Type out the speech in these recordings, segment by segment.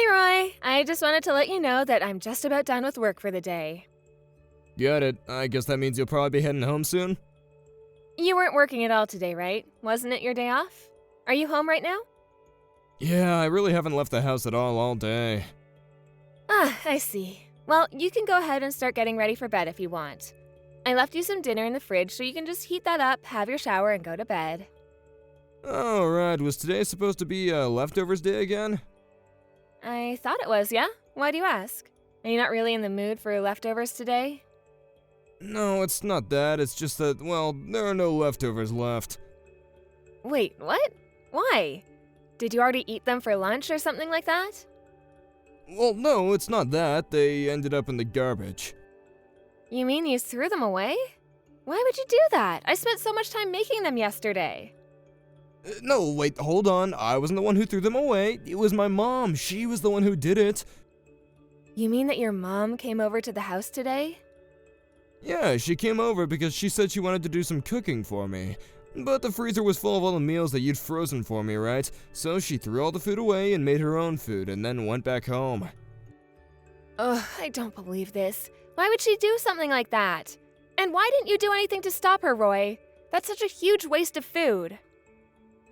Hey Roy, I just wanted to let you know that I'm just about done with work for the day. Got it. I guess that means you'll probably be heading home soon? You weren't working at all today, right? Wasn't it your day off? Are you home right now? Yeah, I really haven't left the house at all day. Ah, I see. Well, you can go ahead and start getting ready for bed if you want. I left you some dinner in the fridge so you can just heat that up, have your shower, and go to bed. Alright, was today supposed to be leftovers day again? I thought it was, yeah? Why do you ask? Are you not really in the mood for leftovers today? No, it's not that. It's just that, well, there are no leftovers left. Wait, what? Why? Did you already eat them for lunch or something like that? Well, no, it's not that. They ended up in the garbage. You mean you threw them away? Why would you do that? I spent so much time making them yesterday. No, wait, hold on. I wasn't the one who threw them away. It was my mom. She was the one who did it. You mean that your mom came over to the house today? Yeah, she came over because she said she wanted to do some cooking for me. But the freezer was full of all the meals that you'd frozen for me, right? So she threw all the food away and made her own food and then went back home. Ugh, I don't believe this. Why would she do something like that? And why didn't you do anything to stop her, Roy? That's such a huge waste of food.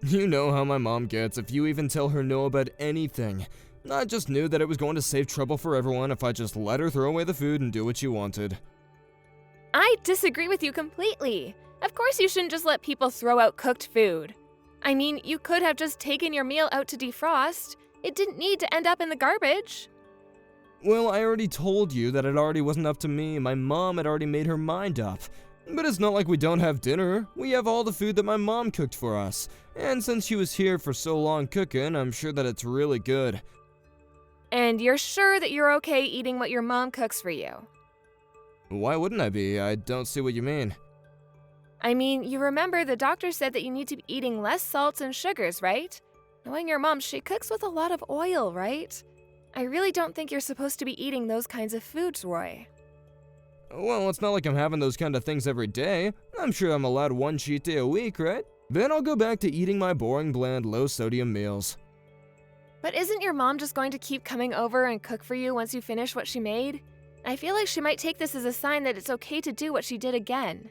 You know how my mom gets if you even tell her no about anything. I just knew that it was going to save trouble for everyone if I just let her throw away the food and do what she wanted. I disagree with you completely. Of course you shouldn't just let people throw out cooked food. I mean, you could have just taken your meal out to defrost. It didn't need to end up in the garbage. Well, I already told you that it already wasn't up to me. My mom had already made her mind up. But it's not like we don't have dinner. We have all the food that my mom cooked for us. And since she was here for so long cooking, I'm sure that it's really good. And you're sure that you're okay eating what your mom cooks for you? Why wouldn't I be? I don't see what you mean. I mean, you remember the doctor said that you need to be eating less salts and sugars, right? Knowing your mom, she cooks with a lot of oil, right? I really don't think you're supposed to be eating those kinds of foods, Roy. Well, it's not like I'm having those kind of things every day. I'm sure I'm allowed one cheat day a week, right? Then I'll go back to eating my boring, bland, low-sodium meals. But isn't your mom just going to keep coming over and cook for you once you finish what she made? I feel like she might take this as a sign that it's okay to do what she did again.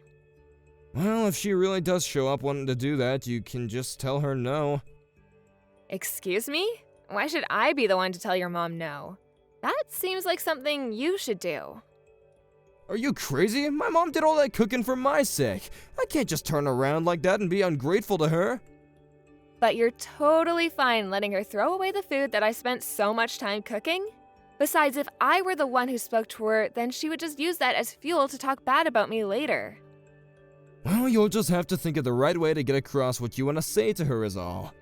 Well, if she really does show up wanting to do that, you can just tell her no. Excuse me? Why should I be the one to tell your mom no? That seems like something you should do. Are you crazy? My mom did all that cooking for my sake. I can't just turn around like that and be ungrateful to her. But you're totally fine letting her throw away the food that I spent so much time cooking? Besides, if I were the one who spoke to her, then she would just use that as fuel to talk bad about me later. Well, you'll just have to think of the right way to get across what you want to say to her is all.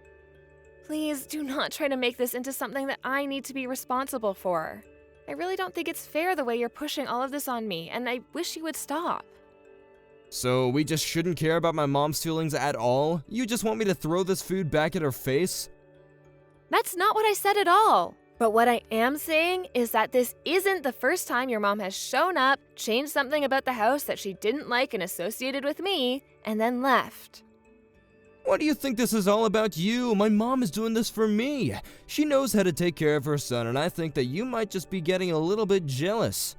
Please do not try to make this into something that I need to be responsible for. I really don't think it's fair the way you're pushing all of this on me, and I wish you would stop. So we just shouldn't care about my mom's feelings at all? You just want me to throw this food back at her face? That's not what I said at all. But what I am saying is that this isn't the first time your mom has shown up, changed something about the house that she didn't like and associated with me, and then left. What do you think this is all about you? My mom is doing this for me. She knows how to take care of her son, and I think that you might just be getting a little bit jealous.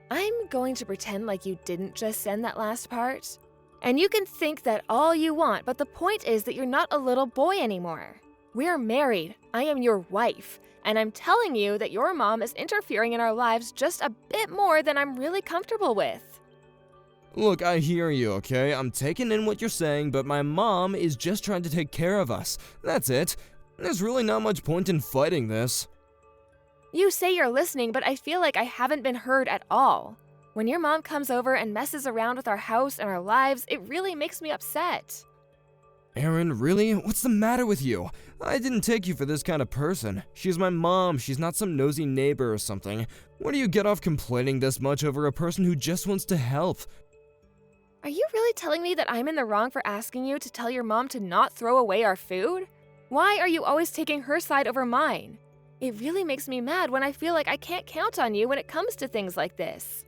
I'm going to pretend like you didn't just send that last part. And you can think that all you want, but the point is that you're not a little boy anymore. We're married. I am your wife. And I'm telling you that your mom is interfering in our lives just a bit more than I'm really comfortable with. Look, I hear you, okay? I'm taking in what you're saying, but my mom is just trying to take care of us. That's it. There's really not much point in fighting this. You say you're listening, but I feel like I haven't been heard at all. When your mom comes over and messes around with our house and our lives, it really makes me upset. Aaron, really? What's the matter with you? I didn't take you for this kind of person. She's my mom. She's not some nosy neighbor or something. Where do you get off complaining this much over a person who just wants to help? Are you really telling me that I'm in the wrong for asking you to tell your mom to not throw away our food? Why are you always taking her side over mine? It really makes me mad when I feel like I can't count on you when it comes to things like this.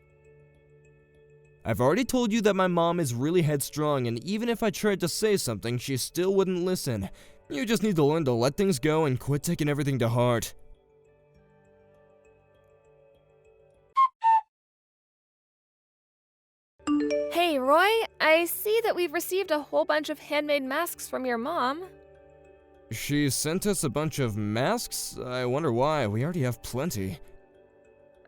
I've already told you that my mom is really headstrong, and even if I tried to say something, she still wouldn't listen. You just need to learn to let things go and quit taking everything to heart. Roy, I see that we've received a whole bunch of handmade masks from your mom. She sent us a bunch of masks? I wonder why. We already have plenty.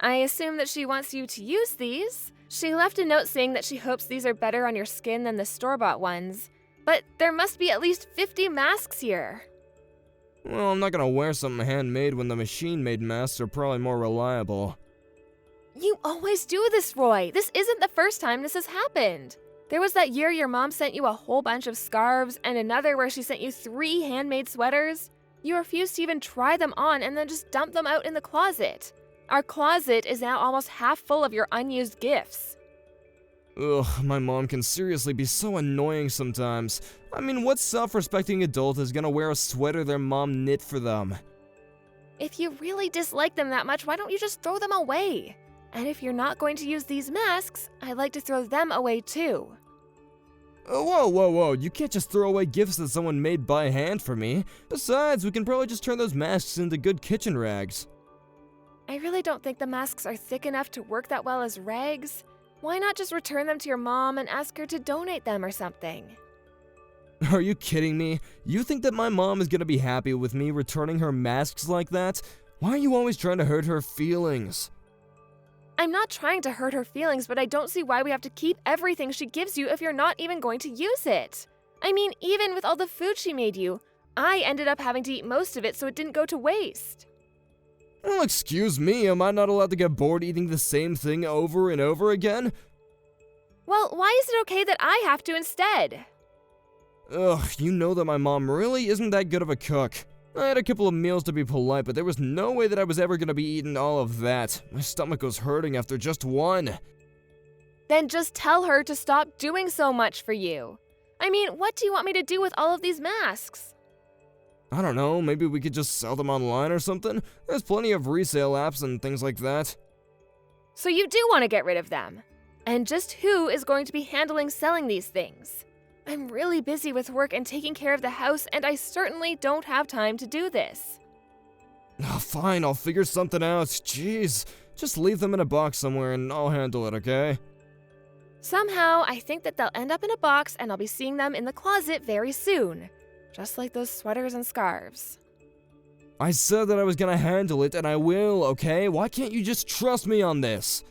I assume that she wants you to use these. She left a note saying that she hopes these are better on your skin than the store-bought ones. But there must be at least 50 masks here. Well, I'm not gonna wear something handmade when the machine-made masks are probably more reliable. You always do this, Roy. This isn't the first time this has happened. There was that year your mom sent you a whole bunch of scarves and another where she sent you 3 handmade sweaters. You refused to even try them on and then just dumped them out in the closet. Our closet is now almost half full of your unused gifts. Ugh, my mom can seriously be so annoying sometimes. I mean, what self-respecting adult is gonna wear a sweater their mom knit for them? If you really dislike them that much, why don't you just throw them away? And if you're not going to use these masks, I'd like to throw them away too. Whoa, you can't just throw away gifts that someone made by hand for me. Besides, we can probably just turn those masks into good kitchen rags. I really don't think the masks are thick enough to work that well as rags. Why not just return them to your mom and ask her to donate them or something? Are you kidding me? You think that my mom is gonna be happy with me returning her masks like that? Why are you always trying to hurt her feelings? I'm not trying to hurt her feelings, but I don't see why we have to keep everything she gives you if you're not even going to use it. I mean, even with all the food she made you, I ended up having to eat most of it so it didn't go to waste. Well, excuse me, am I not allowed to get bored eating the same thing over and over again? Well, why is it okay that I have to instead? Ugh, you know that my mom really isn't that good of a cook. I had a couple of meals to be polite, but there was no way that I was ever gonna be eating all of that. My stomach was hurting after just one. Then just tell her to stop doing so much for you. I mean, what do you want me to do with all of these masks? I don't know, maybe we could just sell them online or something? There's plenty of resale apps and things like that. So you do want to get rid of them? And just who is going to be handling selling these things? I'm really busy with work and taking care of the house, and I certainly don't have time to do this. Oh, fine, I'll figure something out. Jeez, just leave them in a box somewhere and I'll handle it, okay? Somehow, I think that they'll end up in a box and I'll be seeing them in the closet very soon. Just like those sweaters and scarves. I said that I was gonna handle it, and I will, okay? Why can't you just trust me on this?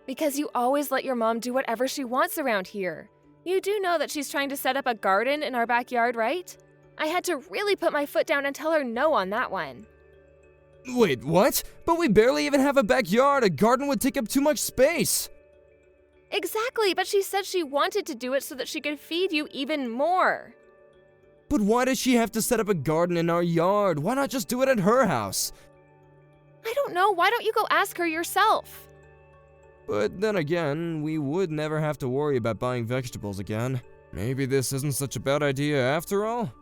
Because you always let your mom do whatever she wants around here. You do know that she's trying to set up a garden in our backyard, right? I had to really put my foot down and tell her no on that one. Wait, what? But we barely even have a backyard. A garden would take up too much space. Exactly, but she said she wanted to do it so that she could feed you even more. But why does she have to set up a garden in our yard? Why not just do it at her house? I don't know. Why don't you go ask her yourself? But then again, we would never have to worry about buying vegetables again. Maybe this isn't such a bad idea after all?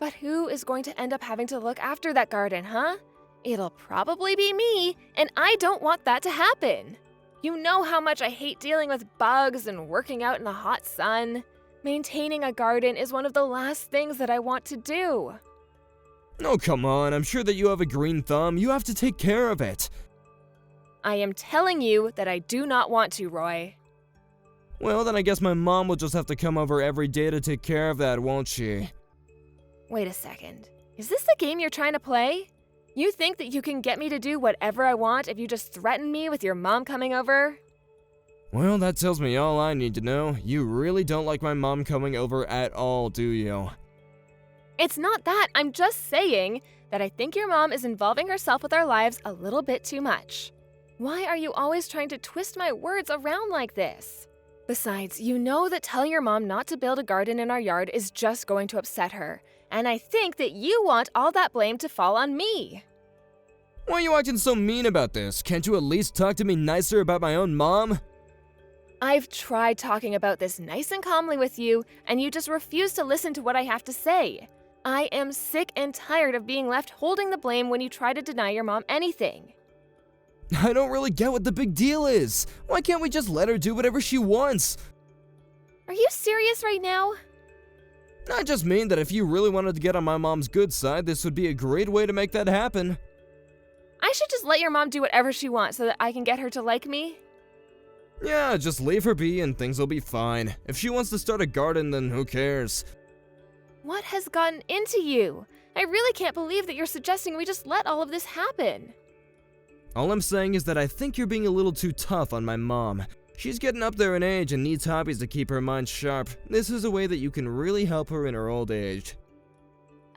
But who is going to end up having to look after that garden, huh? It'll probably be me, and I don't want that to happen. You know how much I hate dealing with bugs and working out in the hot sun. Maintaining a garden is one of the last things that I want to do. Oh, come on. I'm sure that you have a green thumb. You have to take care of it. I am telling you that I do not want to, Roy. Well, then I guess my mom will just have to come over every day to take care of that, won't she? Wait a second. Is this the game you're trying to play? You think that you can get me to do whatever I want if you just threaten me with your mom coming over? Well, that tells me all I need to know. You really don't like my mom coming over at all, do you? It's not that. I'm just saying that I think your mom is involving herself with our lives a little bit too much. Why are you always trying to twist my words around like this? Besides, you know that telling your mom not to build a garden in our yard is just going to upset her. And I think that you want all that blame to fall on me. Why are you acting so mean about this? Can't you at least talk to me nicer about my own mom? I've tried talking about this nice and calmly with you, and you just refuse to listen to what I have to say. I am sick and tired of being left holding the blame when you try to deny your mom anything. I don't really get what the big deal is. Why can't we just let her do whatever she wants? Are you serious right now? I just mean that if you really wanted to get on my mom's good side, this would be a great way to make that happen. I should just let your mom do whatever she wants so that I can get her to like me? Yeah, just leave her be and things will be fine. If she wants to start a garden, then who cares? What has gotten into you? I really can't believe that you're suggesting we just let all of this happen. All I'm saying is that I think you're being a little too tough on my mom. She's getting up there in age and needs hobbies to keep her mind sharp. This is a way that you can really help her in her old age.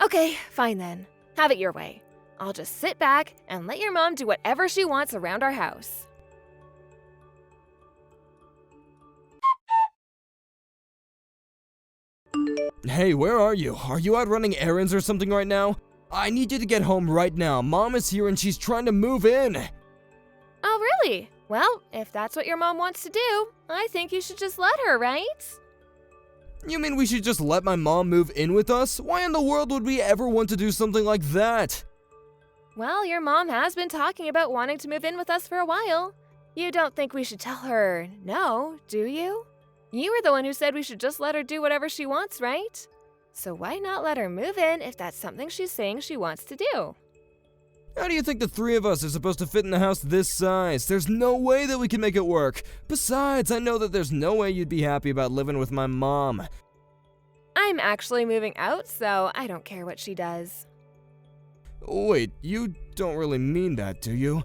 Okay, fine then. Have it your way. I'll just sit back and let your mom do whatever she wants around our house. Hey, where are you? Are you out running errands or something right now? I need you to get home right now. Mom is here and she's trying to move in. Oh, really? Well, if that's what your mom wants to do, I think you should just let her, right? You mean we should just let my mom move in with us? Why in the world would we ever want to do something like that? Well, your mom has been talking about wanting to move in with us for a while. You don't think we should tell her no, do you? You were the one who said we should just let her do whatever she wants, right? So why not let her move in if that's something she's saying she wants to do? How do you think the three of us are supposed to fit in a house this size? There's no way that we can make it work. Besides, I know that there's no way you'd be happy about living with my mom. I'm actually moving out, so I don't care what she does. Wait, you don't really mean that, do you?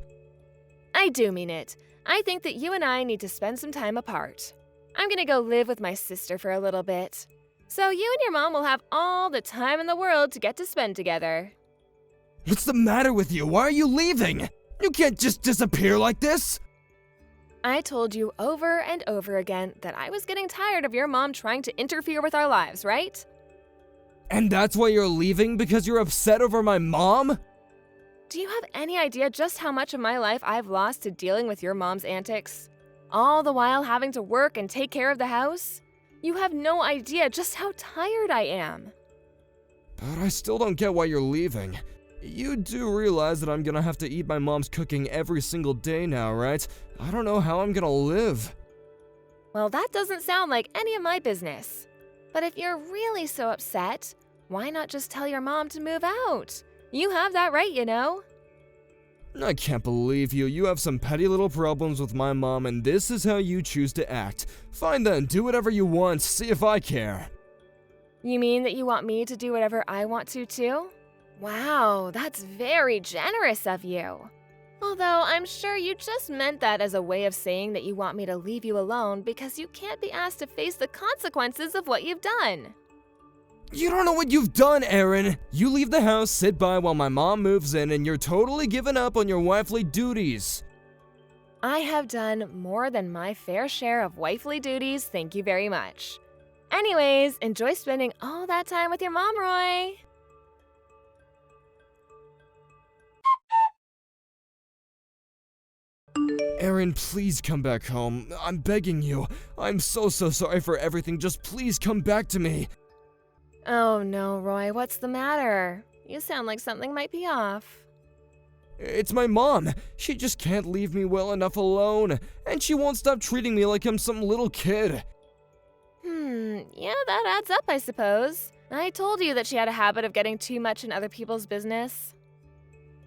I do mean it. I think that you and I need to spend some time apart. I'm gonna go live with my sister for a little bit. So you and your mom will have all the time in the world to get to spend together. What's the matter with you? Why are you leaving? You can't just disappear like this! I told you over and over again that I was getting tired of your mom trying to interfere with our lives, right? And that's why you're leaving? Because you're upset over my mom? Do you have any idea just how much of my life I've lost to dealing with your mom's antics? All the while having to work and take care of the house? You have no idea just how tired I am. But I still don't get why you're leaving. You do realize that I'm gonna have to eat my mom's cooking every single day now, right? I don't know how I'm gonna live. Well, that doesn't sound like any of my business. But if you're really so upset, why not just tell your mom to move out? You have that right, you know. I can't believe you. You have some petty little problems with my mom, and this is how you choose to act. Fine then, do whatever you want, see if I care. You mean that you want me to do whatever I want to, too? Wow, that's very generous of you. Although I'm sure you just meant that as a way of saying that you want me to leave you alone because you can't be asked to face the consequences of what you've done. You don't know what you've done, Erin. You leave the house, sit by while my mom moves in, and you're totally giving up on your wifely duties. I have done more than my fair share of wifely duties, thank you very much. Anyways, enjoy spending all that time with your mom, Roy. Erin, please come back home. I'm begging you. I'm so sorry for everything. Just please come back to me. Oh no, Roy, what's the matter? You sound like something might be off. It's my mom. She just can't leave me well enough alone. And she won't stop treating me like I'm some little kid. Yeah, that adds up, I suppose. I told you that she had a habit of getting too much in other people's business.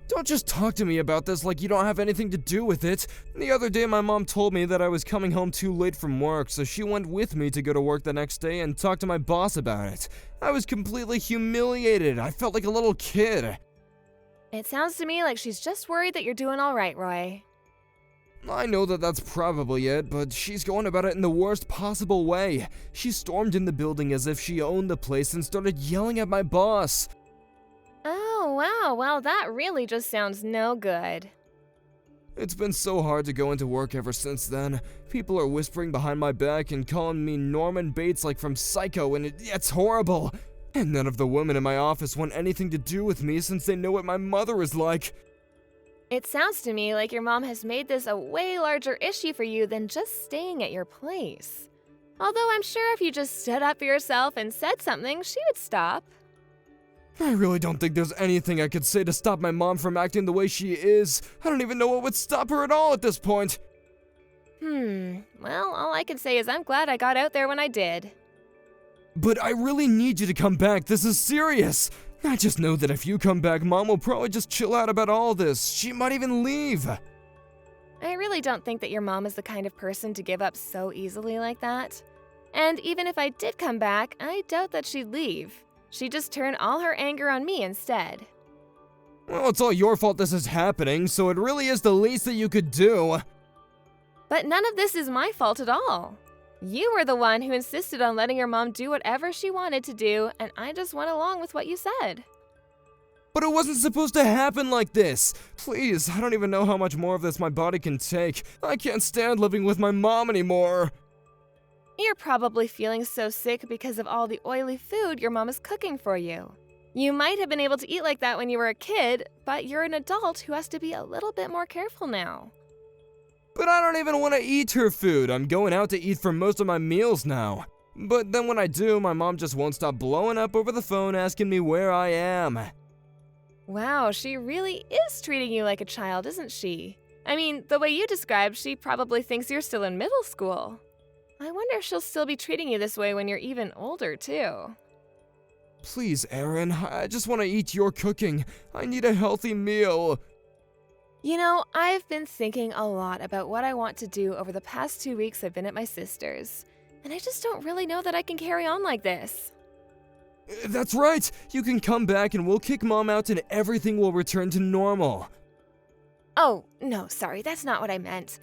Don't just talk to me about this like you don't have anything to do with it. The other day my mom told me that I was coming home too late from work, so she went with me to go to work the next day and talk to my boss about it. I was completely humiliated. I felt like a little kid. It sounds to me like she's just worried that you're doing all right, Roy. I know that that's probably it, but she's going about it in the worst possible way. She stormed in the building as if she owned the place and started yelling at my boss. Oh, wow, well, that really just sounds no good. It's been so hard to go into work ever since then. People are whispering behind my back and calling me Norman Bates like from Psycho, and it's horrible. And none of the women in my office want anything to do with me since they know what my mother is like. It sounds to me like your mom has made this a way larger issue for you than just staying at your place. Although I'm sure if you just stood up for yourself and said something, she would stop. I really don't think there's anything I could say to stop my mom from acting the way she is. I don't even know what would stop her at all at this point. Well, all I can say is I'm glad I got out there when I did. But I really need you to come back. This is serious. I just know that if you come back, Mom will probably just chill out about all this. She might even leave. I really don't think that your mom is the kind of person to give up so easily like that. And even if I did come back, I doubt that she'd leave. She'd just turn all her anger on me instead. Well, it's all your fault this is happening, so it really is the least that you could do. But none of this is my fault at all. You were the one who insisted on letting your mom do whatever she wanted to do, and I just went along with what you said. But it wasn't supposed to happen like this. Please, I don't even know how much more of this my body can take. I can't stand living with my mom anymore. You're probably feeling so sick because of all the oily food your mom is cooking for you. You might have been able to eat like that when you were a kid, but you're an adult who has to be a little bit more careful now. But I don't even want to eat her food. I'm going out to eat for most of my meals now. But then when I do, my mom just won't stop blowing up over the phone asking me where I am. Wow, she really is treating you like a child, isn't she? I mean, the way you described, she probably thinks you're still in middle school. I wonder if she'll still be treating you this way when you're even older, too. Please, Erin, I just want to eat your cooking. I need a healthy meal. You know, I've been thinking a lot about what I want to do over the past 2 weeks I've been at my sister's, and I just don't really know that I can carry on like this. That's right. You can come back and we'll kick Mom out and everything will return to normal. Oh, no, sorry, that's not what I meant.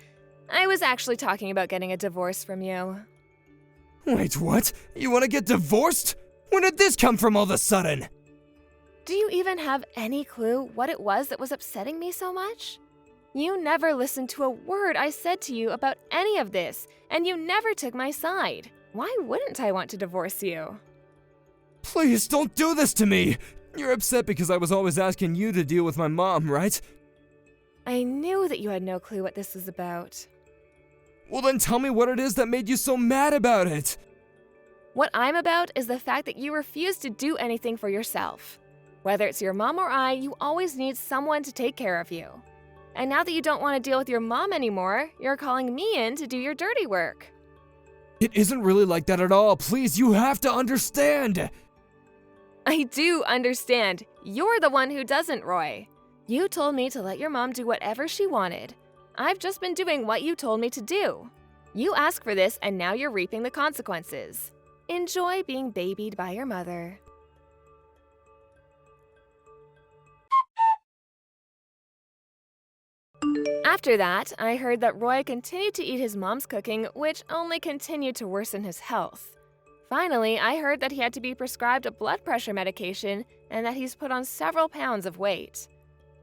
I was actually talking about getting a divorce from you. Wait, what? You want to get divorced? When did this come from all of a sudden? Do you even have any clue what it was that was upsetting me so much? You never listened to a word I said to you about any of this, and you never took my side. Why wouldn't I want to divorce you? Please, don't do this to me! You're upset because I was always asking you to deal with my mom, right? I knew that you had no clue what this was about. Well then tell me what it is that made you so mad about it! What I'm about is the fact that you refuse to do anything for yourself. Whether it's your mom or I, you always need someone to take care of you. And now that you don't want to deal with your mom anymore, you're calling me in to do your dirty work. It isn't really like that at all. Please, you have to understand! I do understand. You're the one who doesn't, Roy. You told me to let your mom do whatever she wanted. I've just been doing what you told me to do. You asked for this, and now you're reaping the consequences. Enjoy being babied by your mother. After that, I heard that Roy continued to eat his mom's cooking, which only continued to worsen his health. Finally, I heard that he had to be prescribed a blood pressure medication and that he's put on several pounds of weight.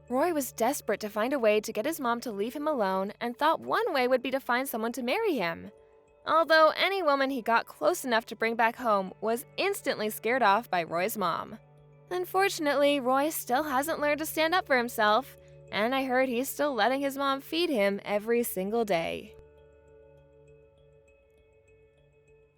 Roy was desperate to find a way to get his mom to leave him alone and thought one way would be to find someone to marry him. Although any woman he got close enough to bring back home was instantly scared off by Roy's mom. Unfortunately, Roy still hasn't learned to stand up for himself, and I heard he's still letting his mom feed him every single day.